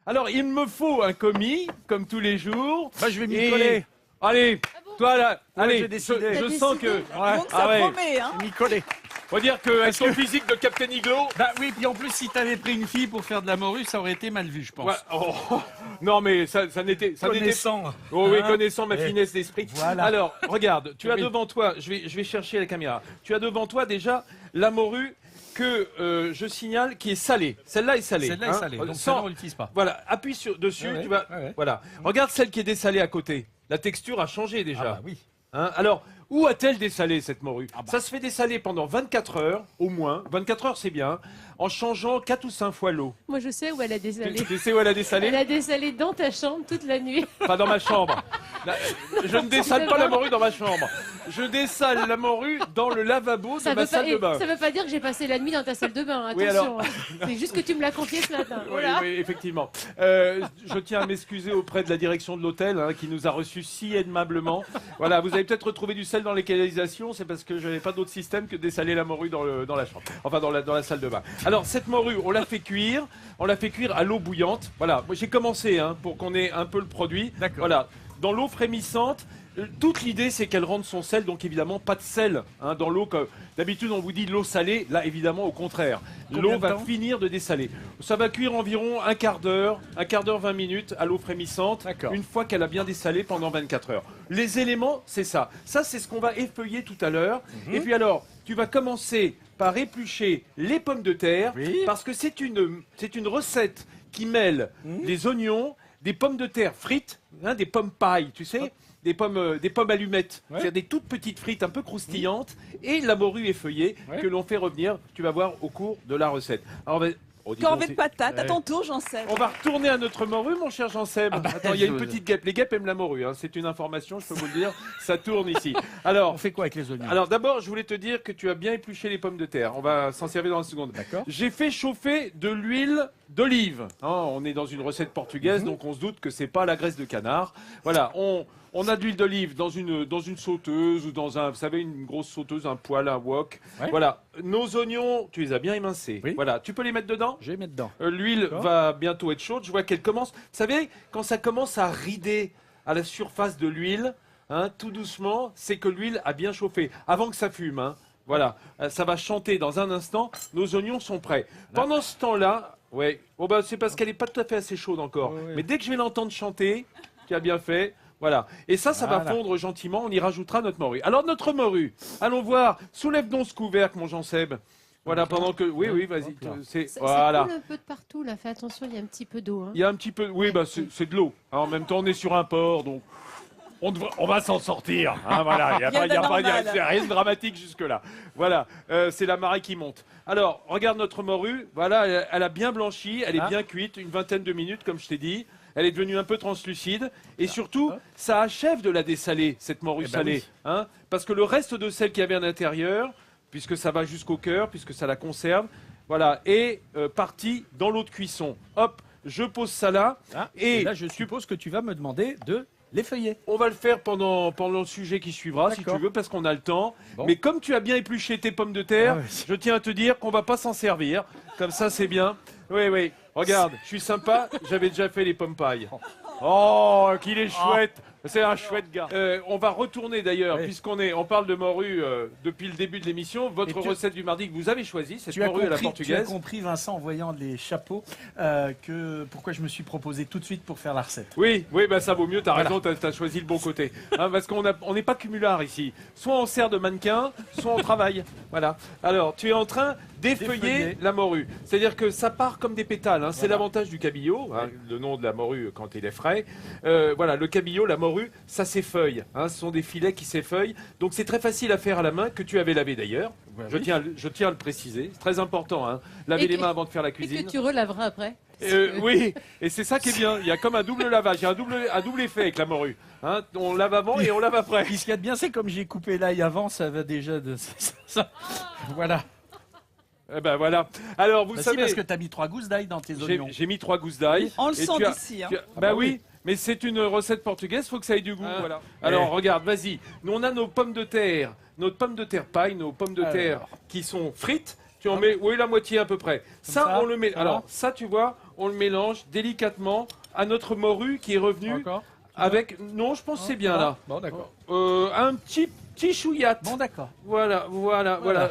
Alors, il me faut un commis, comme tous les jours. Bah, je vais m'y coller. Allez, toi là, Ouais, allez, j'ai décidé. je sens que... Donc ça promet, hein. Je vais m'y coller. Faut dire qu'avec son physique de Captain Iglo... Bah oui, puis en plus, si t'avais pris une fille pour faire de la morue, ça aurait été mal vu, je pense. Ouais, oh, non, mais ça n'était... Connaissant. Oh oui, Hein connaissant ma Eh, finesse d'esprit. voilà. Alors, regarde, tu as Oui. devant toi... Je vais chercher la caméra. Tu as devant toi déjà la morue que je signale qui est salée. Celle-là est salée. Celle-là est salée, donc Sans- celle-là, on l'utilise pas. Voilà, appuie dessus, Ouais, tu vas... ouais, ouais. Voilà. Regarde celle qui est dessalée à côté. La texture a changé déjà. Ah bah oui. Hein, alors, où a-t-elle dessalé cette morue? Ah bah. Ça se fait dessaler pendant 24 heures, au moins. 24 heures, c'est bien. En changeant 4 ou 5 fois l'eau. Moi, je sais où elle a dessalé. Tu sais où elle a dessalé? Elle a dessalé dans ta chambre toute la nuit. Pas dans ma chambre. Je ne dessale pas la morue dans ma chambre. Je dessale la morue dans le lavabo de ma salle de bain. Ça veut pas dire que j'ai passé la nuit dans ta salle de bain, Oui, attention. alors- C'est juste que tu me l'as confié ce matin. Oui, Voilà. oui, effectivement. Je tiens à m'excuser auprès de la direction de l'hôtel qui nous a reçus si aimablement. Voilà, vous avez peut-être retrouvé du sel dans les canalisations, c'est parce que je n'avais pas d'autre système que de dessaler la morue dans la chambre, enfin dans la salle de bain. Alors cette morue, on l'a fait cuire à l'eau bouillante. Voilà, moi j'ai commencé pour qu'on ait un peu le produit. D'accord. Voilà, dans l'eau frémissante. Toute l'idée, c'est qu'elle rende son sel, donc évidemment pas de sel dans l'eau. D'habitude, on vous dit l'eau salée. Là, évidemment, au contraire. Combien L'eau de va temps finir de dessaler. Ça va cuire environ un quart d'heure, 20 minutes à l'eau frémissante. D'accord. Une fois qu'elle a bien dessalé pendant 24 heures. Les éléments, c'est ça. Ça, c'est ce qu'on va effeuiller tout à l'heure. Et puis alors, tu vas commencer par éplucher les pommes de terre, Oui. parce que c'est une recette qui mêle des oignons, des pommes de terre frites, des pommes pailles, tu sais. Des pommes allumettes, Ouais. c'est-à-dire des toutes petites frites un peu croustillantes, et la morue effeuillée Ouais. que l'on fait revenir, tu vas voir, au cours de la recette. Alors, dis donc, Corvée de patates, à Ouais. ton tour, j'en sais. on va retourner à notre morue, mon cher Jean-Seb. Attends, il y a une je- petite guêpe. Les guêpes aiment la morue, c'est une information, je peux vous le dire. Ça tourne ici. Alors, On fait quoi avec les oignons? alors d'abord, je voulais te dire que tu as bien épluché les pommes de terre. On va s'en servir dans une seconde. D'accord. J'ai fait chauffer de l'huile d'olive. On est dans une recette portugaise, donc on se doute que c'est pas la graisse de canard. Voilà, on a de l'huile d'olive dans une sauteuse ou dans vous savez, une grosse sauteuse, un poêle, un wok. Ouais. Voilà, nos oignons, tu les as bien émincés. Oui. Voilà, tu peux les mettre dedans. Je vais mettre dedans. L'huile D'accord. va bientôt être chaude. Je vois qu'elle commence. Vous savez, quand ça commence à rider à la surface de l'huile, tout doucement, c'est que l'huile a bien chauffé. Avant que ça fume, voilà, ça va chanter dans un instant. Nos oignons sont prêts. Pendant ce temps-là, ouais, c'est parce qu'elle n'est pas tout à fait assez chaude encore. Ouais, ouais. Mais dès que je vais l'entendre chanter, tu as bien fait. Voilà. Et ça va Voilà. fondre gentiment. On y rajoutera notre morue. Alors, notre morue, allons voir. Soulève donc ce couvercle, mon Jean-Seb. Voilà, pendant que. Oui, vas-y. Ça Voilà. coule un peu de partout, là. Fais attention, il y a un petit peu d'eau. Il y a un petit peu. Oui, c'est de l'eau. En même temps, on est sur un port, donc on va s'en sortir. Voilà, il n'y a, Rien rien de dramatique jusque-là. Voilà, c'est la marée qui monte. Alors, regarde notre morue. Voilà, elle a bien blanchi, elle est bien cuite, une vingtaine de minutes, comme je t'ai dit. Elle est devenue un peu translucide. Et surtout, ça achève de la dessaler, cette morue Eh ben salée. Parce que le reste de sel qu'il y avait à l'intérieur, puisque ça va jusqu'au cœur, puisque ça la conserve, voilà, est parti dans l'eau de cuisson. Hop, je pose ça là. Et là, je suppose que tu vas me demander de l'effeuiller. On va le faire pendant le sujet qui suivra, si tu D'accord. veux, parce qu'on a le temps. Bon. Mais comme tu as bien épluché tes pommes de terre, Ah oui. je tiens à te dire qu'on va pas s'en servir. Comme ça, c'est bien. Oui. Regarde, je suis sympa, j'avais déjà fait les pommes pailles. Oh, qu'il est chouette. C'est un chouette gars. On va retourner d'ailleurs, Oui. puisqu'on parle de morue depuis le début de l'émission. Votre Et tu- recette du mardi que vous avez choisie, cette Tu as, morue à la compris, tu as portugaise. compris, Vincent, en voyant les chapeaux, pourquoi je me suis proposé tout de suite pour faire la recette. Oui, ça vaut mieux, t'as Voilà. raison, t'as choisi le bon côté. Parce on n'est pas cumulard ici. Soit on sert de mannequin, soit on travaille. Voilà. Alors, tu es en train d'effeuiller D'effeuiller. la morue. C'est-à-dire que ça part comme des pétales. C'est Voilà. l'avantage du cabillaud, le nom de la morue quand il est frais. Voilà, le cabillaud, la morue, ça s'effeuille. Ce sont des filets qui s'effeuillent. Donc c'est très facile à faire à la main, que tu avais lavé d'ailleurs. Ouais, Je oui. tiens à le préciser. C'est très important, laver Et les que- mains avant de faire la Et cuisine. que tu relaveras après. Oui, et c'est ça qui est bien. Il y a comme un double lavage, il y a un double effet avec la morue. On lave avant et on lave après. Puis ce qu'il y a de bien, c'est comme j'ai coupé l'ail avant, ça va déjà de... Voilà. Eh ben voilà. Alors vous Bah si, savez, parce que tu as mis 3 gousses d'ail dans tes oignons. j'ai mis 3 gousses d'ail. On le Et sent tu as- d'ici. tu as- Ah bah bah oui. oui. Mais c'est une recette portugaise, faut que ça ait du goût. Ah. Voilà. Eh. Alors regarde, vas-y. Nous on a nos pommes de terre, notre pomme de terre paille, nos pommes de terre Alors. qui sont frites. Tu en mets, oui, la moitié à peu près. Ça, ça, on le met. ça Alors, va ça, tu vois, on le mélange délicatement à notre morue qui est revenue Encore. avec. Non, je pense que c'est bien Ça va là. Bon, d'accord. Un petit chouillat. Bon, d'accord. Voilà.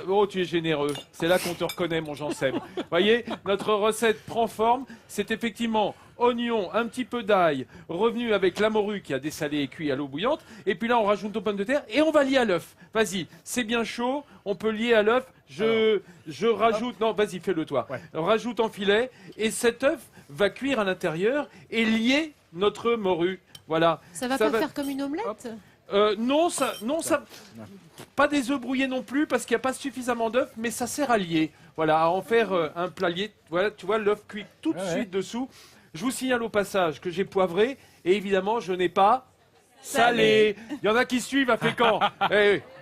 Oh, tu es généreux. C'est là qu'on te reconnaît, mon Jean-Seb. Voyez, notre recette prend forme. C'est effectivement oignon, un petit peu d'ail, revenu avec la morue qui a dessalé et cuit à l'eau bouillante. Et puis là, on rajoute nos pommes de terre et on va lier à l'œuf. Vas-y, c'est bien chaud. On peut lier à l'œuf. Je rajoute. Non, vas-y, fais-le toi. Ouais. On rajoute en filet et cet œuf va cuire à l'intérieur et lier notre morue. Voilà. Ça va pas faire comme une omelette? Non, pas des œufs brouillés non plus parce qu'il n'y a pas suffisamment d'œufs, mais ça sert à lier. Voilà, à en faire un plat lié. Voilà, tu vois, l'œuf cuit tout de suite dessous. Je vous signale au passage que j'ai poivré et évidemment, je n'ai pas salé. Il y en a qui suivent à Fécamp.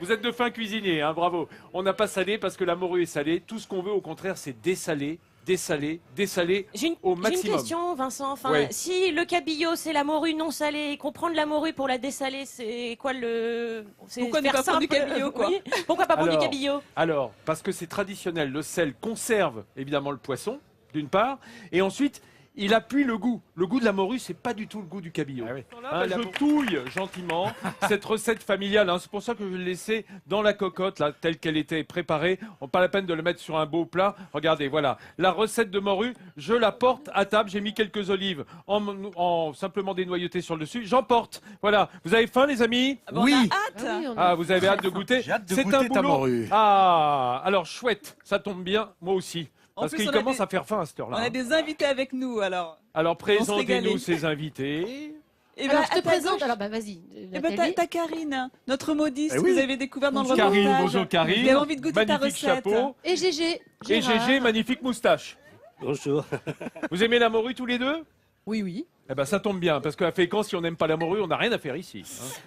Vous êtes de fins cuisiniers, hein, bravo. On n'a pas salé parce que la morue est salée. Tout ce qu'on veut, au contraire, c'est dessaler J'ai au une maximum. question, Vincent. Enfin, Ouais. si le cabillaud c'est la morue non salée, et qu'on prend de la morue pour la dessaler, c'est quoi le Pourquoi ne faire pas prendre du simple cabillaud, quoi? Oui. Pourquoi pas prendre du Alors, cabillaud? Alors, parce que c'est traditionnel, le sel conserve évidemment le poisson, d'une part, et ensuite, il appuie le goût. Le goût de la morue, c'est pas du tout le goût du cabillaud. Ah oui. Hein, je touille gentiment cette recette familiale. Hein. C'est pour ça que je l'ai laissée dans la cocotte, là, telle qu'elle était préparée. Pas la peine de le mettre sur un beau plat. Regardez, voilà. La recette de morue, je la porte à table. J'ai mis quelques olives en simplement dénoyautées sur le dessus. J'en porte. Voilà. Vous avez faim, les amis? Oui. Ah oui, on Ah, vous avez hâte de goûter? J'ai hâte de C'est goûter un ta boulot. morue. Ah, alors chouette. Ça tombe bien. Moi aussi. En Parce plus, qu'il on a commence des- à faire faim à cette On heure-là. a hein. des invités avec nous, alors. Alors, présentez-nous régaler. ces invités. Et Alors, bah, je te à ta présente. gauche- Alors, bah, vas-y. Eh ben, t'as Karine, notre modiste Eh que oui. vous avez découvert dans le Karine, reportage. bonjour Karine. Vous avez envie de goûter ta Magnifique recette. chapeau. Et GG. Et Gérard. GG, magnifique moustache. Bonjour. Vous aimez la morue tous les deux? Oui, oui. Eh ben ça tombe bien, parce qu'à Fécamp, si on n'aime pas la morue, on n'a rien à faire ici.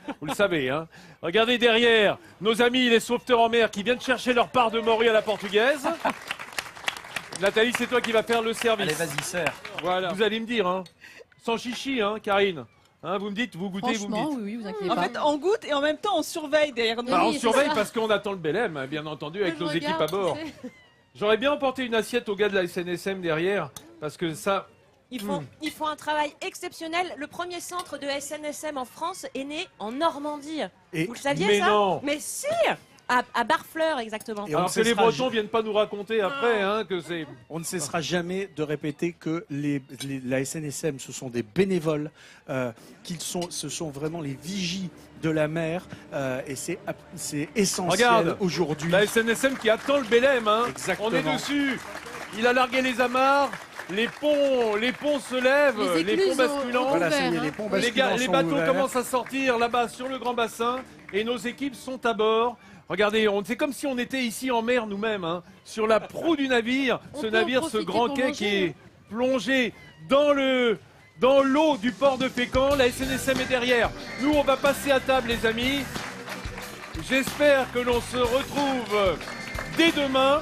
Hein. Vous le savez. Hein. Regardez derrière, nos amis les sauveteurs en mer qui viennent chercher leur part de morue à la portugaise. Nathalie, c'est toi qui vas faire le service. Allez, vas-y, serre. Voilà. Vous allez me dire, hein. Sans chichi, hein, Karine. Hein, vous me dites, vous goûtez, vous me Franchement, dites. oui, oui, vous inquiétez En pas. fait, On goûte et en même temps, on surveille derrière nous. Bah, on Oui, c'est surveille ça. parce qu'on attend le Belém, hein, bien entendu, avec Je nos équipes à regarde, bord. tu sais. J'aurais bien emporté une assiette au gars de la SNSM derrière, parce que ça... Ils font un travail exceptionnel. Le premier centre de SNSM en France est né en Normandie. Et- Vous le saviez, Mais ça? non. Mais si, à Barfleur, exactement. Et on Alors ne que les cessera Bretons viennent pas nous raconter après hein, que c'est... On ne cessera jamais de répéter que la SNSM, ce sont des bénévoles, ce sont vraiment les vigies de la mer, et c'est essentiel Regarde, aujourd'hui. La SNSM qui attend le Belém, hein. Exactement. On est dessus. Il a largué les amarres, les ponts se lèvent, Les les écluses ponts basculants. Voilà, ça y est, ouvert, les hein. ponts Les, basculants les sont bateaux ouverts. commencent à sortir là-bas sur le grand bassin et nos équipes sont à bord. Regardez, c'est comme si on était ici en mer nous-mêmes, hein, sur la proue du navire. On Ce peut en navire, ce profiter grand pour quai manger, qui est plongé dans l'eau du port de Fécamp. La SNSM est derrière. Nous, on va passer à table, les amis. J'espère que l'on se retrouve dès demain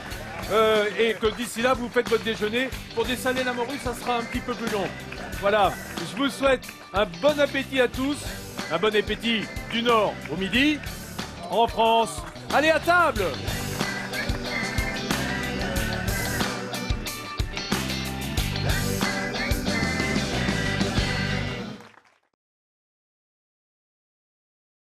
et que d'ici là, vous faites votre déjeuner. Pour dessaler la morue, ça sera un petit peu plus long. Voilà, je vous souhaite un bon appétit à tous. Un bon appétit du nord au midi, en France. Allez à table!